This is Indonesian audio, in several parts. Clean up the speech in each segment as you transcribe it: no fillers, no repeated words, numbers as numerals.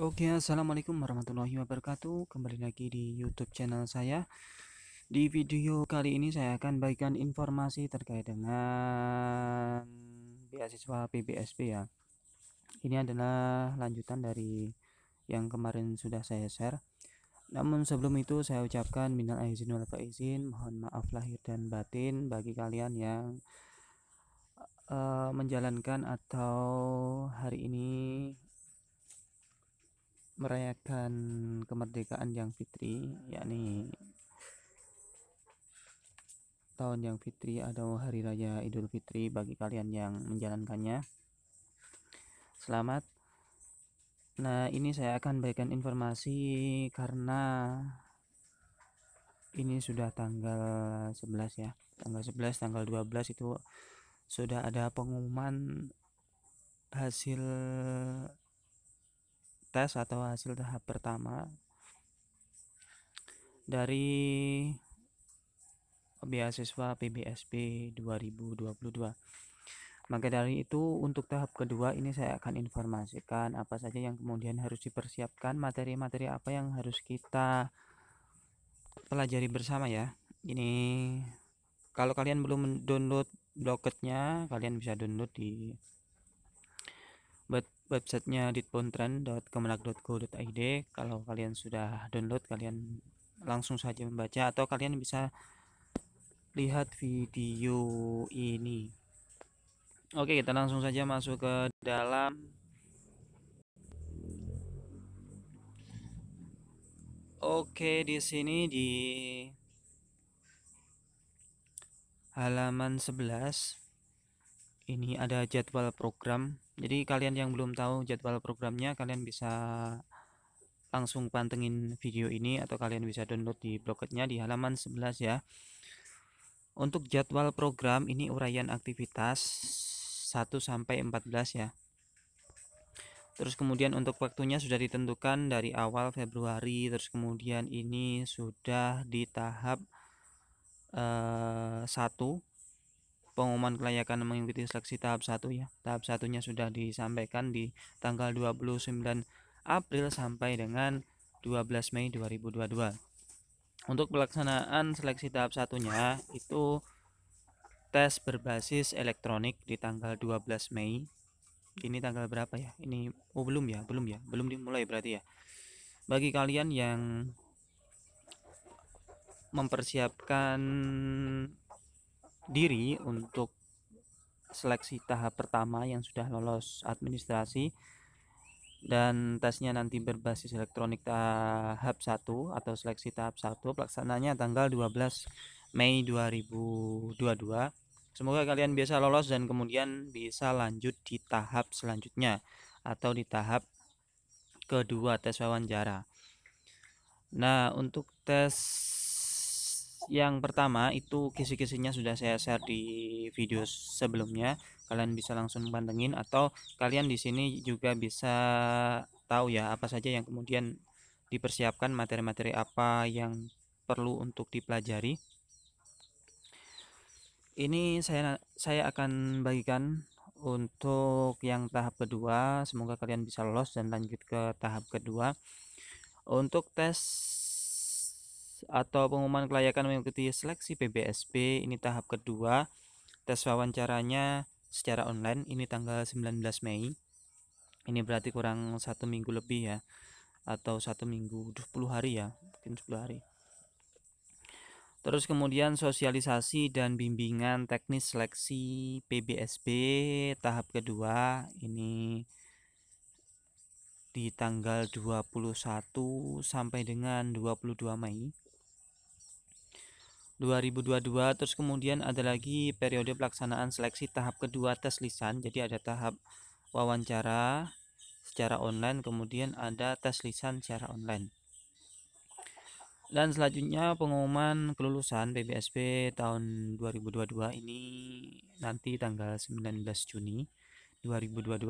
Oke, assalamualaikum warahmatullahi wabarakatuh. Kembali lagi di YouTube channel saya. Di video kali ini saya akan bagikan informasi terkait dengan beasiswa PBSP ya. Ini adalah lanjutan dari yang kemarin sudah saya share. Namun sebelum itu saya ucapkan minal aizin wal faizin, mohon maaf lahir dan batin bagi kalian yang menjalankan atau hari ini merayakan kemerdekaan yang fitri, yakni tahun yang fitri atau hari raya Idul Fitri. Bagi kalian yang menjalankannya, selamat. Nah, ini saya akan bagikan informasi karena ini sudah tanggal 11 ya. Tanggal 11, tanggal 12 itu sudah ada pengumuman hasil tes atau hasil tahap pertama dari beasiswa PBSP 2022. Maka dari itu untuk tahap kedua ini saya akan informasikan apa saja yang kemudian harus dipersiapkan, materi-materi apa yang harus kita pelajari bersama ya. Ini kalau kalian belum download Blocketnya, kalian bisa download di websitenya ditpontren.kemenak.go.id. Kalau kalian sudah download, kalian langsung saja membaca atau kalian bisa lihat video ini. Oke, kita langsung saja masuk ke dalam. Oke, di sini di halaman 11 ini ada jadwal program. Jadi kalian yang belum tahu jadwal programnya, kalian bisa langsung pantengin video ini atau kalian bisa download di Blocketnya di halaman 11 ya. Untuk jadwal program ini uraian aktivitas 1 sampai 14 ya. Terus kemudian untuk waktunya sudah ditentukan dari awal Februari, terus kemudian ini sudah di tahap 1, pengumuman kelayakan mengikuti seleksi tahap 1 ya. Tahap satunya sudah disampaikan di tanggal 29 April sampai dengan 12 Mei 2022. Untuk pelaksanaan seleksi tahap satunya itu tes berbasis elektronik di tanggal 12 Mei. Ini tanggal berapa ya? Ini belum dimulai berarti ya. Bagi kalian yang mempersiapkan diri untuk seleksi tahap pertama yang sudah lolos administrasi dan tesnya nanti berbasis elektronik tahap 1 atau seleksi tahap 1, pelaksananya tanggal 12 Mei 2022. Semoga kalian bisa lolos dan kemudian bisa lanjut di tahap selanjutnya atau di tahap kedua tes wawancara. Nah, untuk tes yang pertama itu kisi-kisinya sudah saya share di video sebelumnya. Kalian bisa langsung pantengin atau kalian di sini juga bisa tahu ya apa saja yang kemudian dipersiapkan, materi-materi apa yang perlu untuk dipelajari. Ini saya akan bagikan untuk yang tahap kedua. Semoga kalian bisa lolos dan lanjut ke tahap kedua. Untuk tes atau pengumuman kelayakan mengikuti seleksi PBSP ini tahap kedua. Tes wawancaranya secara online ini tanggal 19 Mei. Ini berarti kurang 1 minggu lebih ya, atau 1 minggu 10 hari ya, mungkin 10 hari. Terus kemudian sosialisasi dan bimbingan teknis seleksi PBSP tahap kedua ini di tanggal 21 sampai dengan 22 Mei 2022. Terus kemudian ada lagi periode pelaksanaan seleksi tahap kedua tes lisan. Jadi ada tahap wawancara secara online, kemudian ada tes lisan secara online. Dan selanjutnya pengumuman kelulusan PBSP tahun 2022 ini nanti tanggal 19 Juni 2022.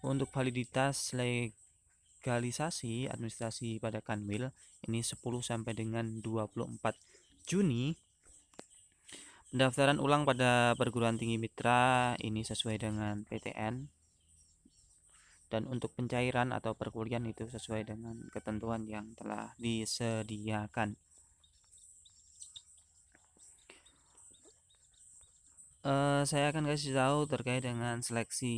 Untuk validitas legalisasi administrasi pada Kanwil ini 10 sampai dengan 24 Juni. Pendaftaran ulang pada perguruan tinggi mitra ini sesuai dengan PTN Dan untuk pencairan atau perkuliahan itu sesuai dengan ketentuan yang telah disediakan. Saya akan kasih tahu terkait dengan seleksi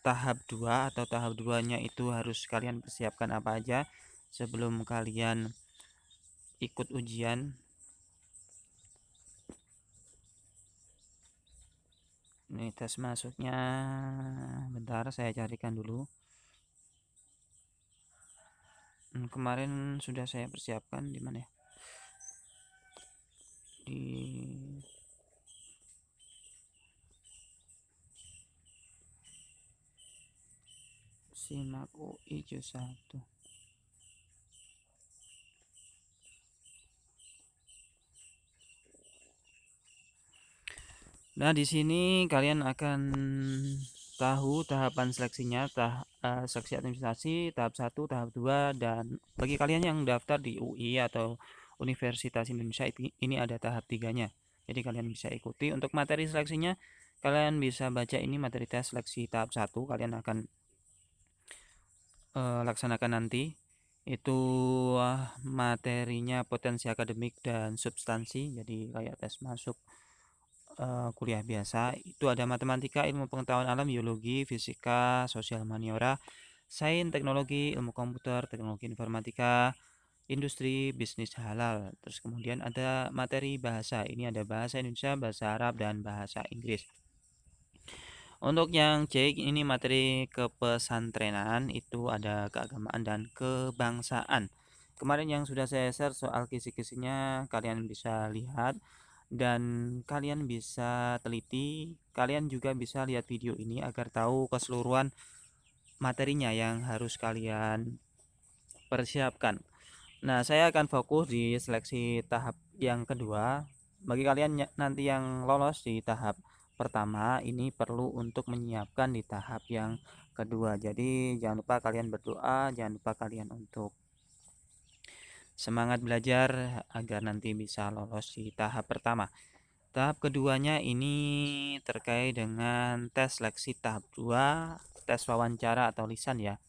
tahap 2 atau tahap 2-nya itu harus kalian persiapkan apa aja sebelum kalian ikut ujian. Ini tes masuknya, bentar saya carikan dulu. Kemarin sudah saya persiapkan di mana ya? Di Simak UI juz 1. Nah, di sini kalian akan tahu tahapan seleksinya, seleksi administrasi tahap 1, tahap 2, dan bagi kalian yang daftar di UI atau Universitas Indonesia ini ada tahap 3-nya. Jadi kalian bisa ikuti. Untuk materi seleksinya kalian bisa baca ini materi tes seleksi tahap 1 kalian akan laksanakan nanti. Itu materinya potensi akademik dan substansi, jadi kayak tes masuk kuliah biasa. Itu ada matematika, ilmu pengetahuan alam, biologi, fisika, sosial humaniora, sains, teknologi, ilmu komputer, teknologi informatika, industri, bisnis halal. Terus kemudian ada materi bahasa. Ini ada bahasa Indonesia, bahasa Arab, dan bahasa Inggris. Untuk yang C ini materi kepesantrenan, itu ada keagamaan dan kebangsaan. Kemarin yang sudah saya share soal kisi-kisinya kalian bisa lihat dan kalian bisa teliti. Kalian juga bisa lihat video ini agar tahu keseluruhan materinya yang harus kalian persiapkan. Nah, saya akan fokus di seleksi tahap yang kedua. Bagi kalian nanti yang lolos di tahap pertama, ini perlu untuk menyiapkan di tahap yang kedua. Jadi jangan lupa kalian berdoa, jangan lupa kalian untuk semangat belajar agar nanti bisa lolos di tahap pertama. Tahap keduanya ini terkait dengan tes seleksi tahap 2, tes wawancara atau lisan ya.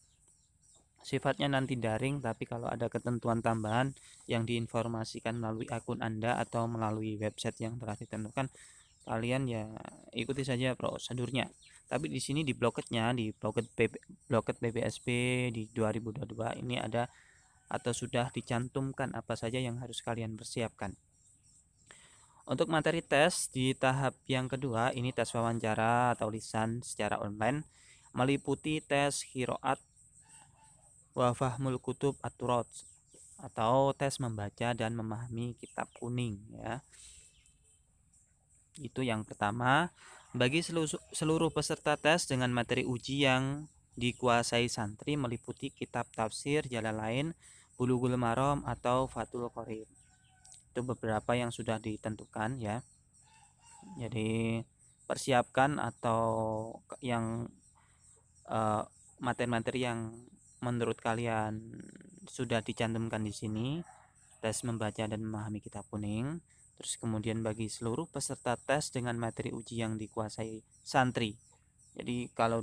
Sifatnya nanti daring, tapi kalau ada ketentuan tambahan yang diinformasikan melalui akun Anda atau melalui website yang telah ditentukan, kalian ya ikuti saja prosedurnya. Tapi di sini di bloketnya, di bloket BPSP di 2022 ini ada atau sudah dicantumkan apa saja yang harus kalian persiapkan. Untuk materi tes di tahap yang kedua, ini tes wawancara atau lisan secara online, meliputi tes qiraat wa fahmul kutub at-turat atau tes membaca dan memahami kitab kuning ya. Itu yang pertama. Bagi seluruh peserta tes dengan materi uji yang dikuasai santri meliputi kitab tafsir Jalalain, Bulughul Maram atau Fathul Qorib. Itu beberapa yang sudah ditentukan ya. Jadi persiapkan atau yang materi-materi yang menurut kalian sudah dicantumkan di sini, tes membaca dan memahami kitab kuning. Terus kemudian bagi seluruh peserta tes dengan materi uji yang dikuasai santri. Jadi kalau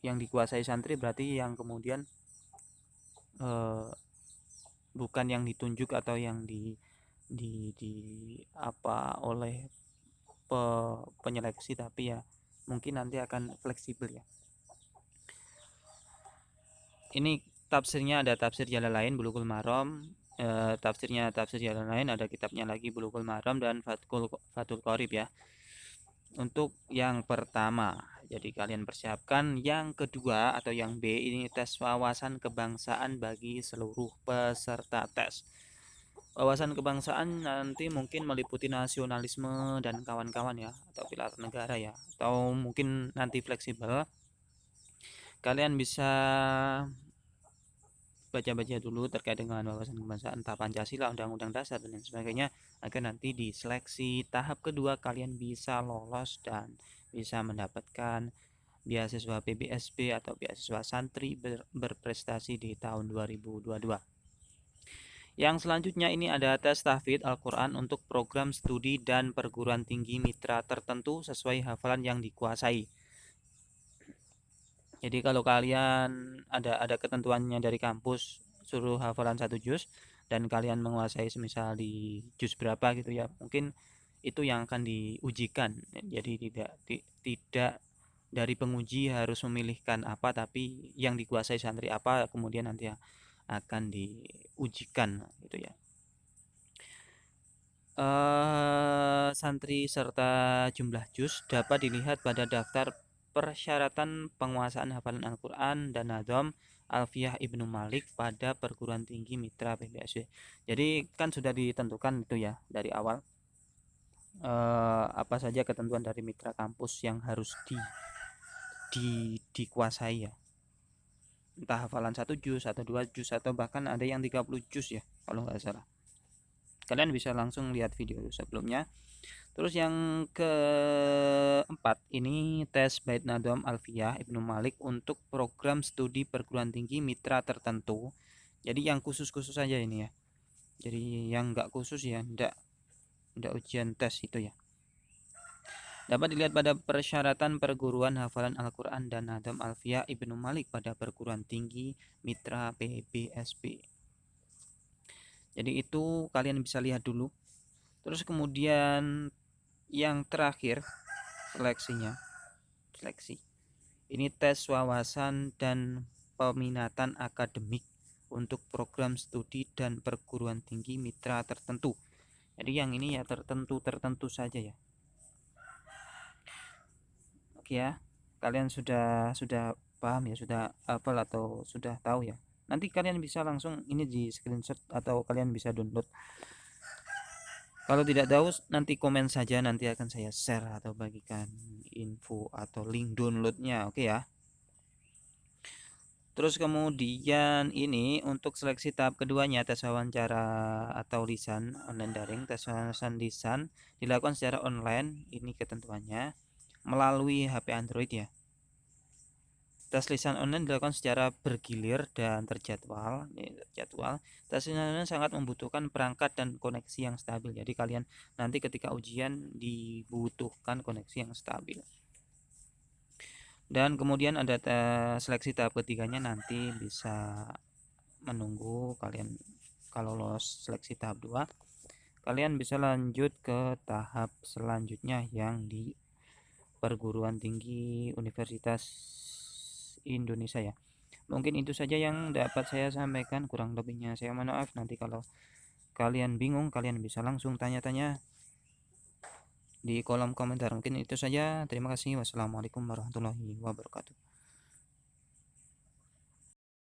yang dikuasai santri berarti yang kemudian bukan yang ditunjuk atau yang di apa oleh penyeleksi, tapi ya mungkin nanti akan fleksibel ya. Ini tafsirnya ada tafsir Jalalain, Bulughul Maram, tafsir Jalalain ada kitabnya lagi Bulughul Maram dan Fathul Qorib ya. Untuk yang pertama, jadi kalian persiapkan. Yang kedua atau yang B ini tes wawasan kebangsaan bagi seluruh peserta tes. Wawasan kebangsaan nanti mungkin meliputi nasionalisme dan kawan-kawan ya, atau pilar negara ya, atau mungkin nanti fleksibel. Kalian bisa baca-baca dulu terkait dengan wawasan kebangsaan, entah Pancasila, Undang-Undang Dasar dan lain sebagainya, agar nanti di seleksi tahap kedua kalian bisa lolos dan bisa mendapatkan beasiswa PBSB atau beasiswa santri berprestasi di tahun 2022. Yang selanjutnya ini ada tes tahfidz Al-Quran untuk program studi dan perguruan tinggi mitra tertentu sesuai hafalan yang dikuasai. Jadi kalau kalian ada ketentuannya dari kampus suruh hafalan 1 juz dan kalian menguasai semisal di juz berapa gitu ya, mungkin itu yang akan diujikan. Jadi tidak dari penguji harus memilihkan apa, tapi yang dikuasai santri apa kemudian nanti akan diujikan gitu ya. Santri serta jumlah juz dapat dilihat pada daftar persyaratan penguasaan hafalan Al-Quran dan Nadhom Alfiyah Ibnu Malik pada perguruan tinggi Mitra PBSW. Jadi kan sudah ditentukan itu ya dari awal apa saja ketentuan dari mitra kampus yang harus dikuasai ya. Entah hafalan 1 juz atau 2 juz atau bahkan ada yang 30 juz ya kalau nggak salah. Kalian bisa langsung lihat video sebelumnya. Terus yang keempat ini tes Bait Nadhom Alfiyah Ibnu Malik untuk program studi perguruan tinggi mitra tertentu. Jadi yang khusus-khusus saja ini ya. Jadi yang nggak khusus ya nggak ujian tes itu ya. Dapat dilihat pada persyaratan perguruan hafalan Al-Quran dan Nadhom Alfiyah Ibnu Malik pada perguruan tinggi mitra PBSB. Jadi itu kalian bisa lihat dulu. Terus kemudian yang terakhir seleksi. Ini tes wawasan dan peminatan akademik untuk program studi dan perguruan tinggi mitra tertentu. Jadi yang ini ya tertentu saja ya. Oke ya. Kalian sudah paham ya, sudah hafal atau sudah tahu ya. Nanti kalian bisa langsung ini di screenshot atau kalian bisa download. Kalau tidak tahu nanti komen saja, nanti akan saya share atau bagikan info atau link downloadnya. Oke ya. Terus kemudian ini untuk seleksi tahap keduanya tes wawancara atau lisan online daring, tes wawasan lisan dilakukan secara online, ini ketentuannya melalui HP Android ya. Tes lisan online dilakukan secara bergilir dan terjadwal. Tes lisan online sangat membutuhkan perangkat dan koneksi yang stabil. Jadi kalian nanti ketika ujian dibutuhkan koneksi yang stabil. Dan kemudian ada seleksi tahap ketiganya, nanti bisa menunggu kalian kalau lolos seleksi tahap 2 kalian bisa lanjut ke tahap selanjutnya yang di perguruan tinggi Universitas Indonesia ya. Mungkin itu saja yang dapat saya sampaikan, kurang lebihnya saya mohon maaf. Nanti kalau kalian bingung kalian bisa langsung tanya-tanya di kolom komentar. Mungkin itu saja, terima kasih. Wassalamualaikum warahmatullahi wabarakatuh.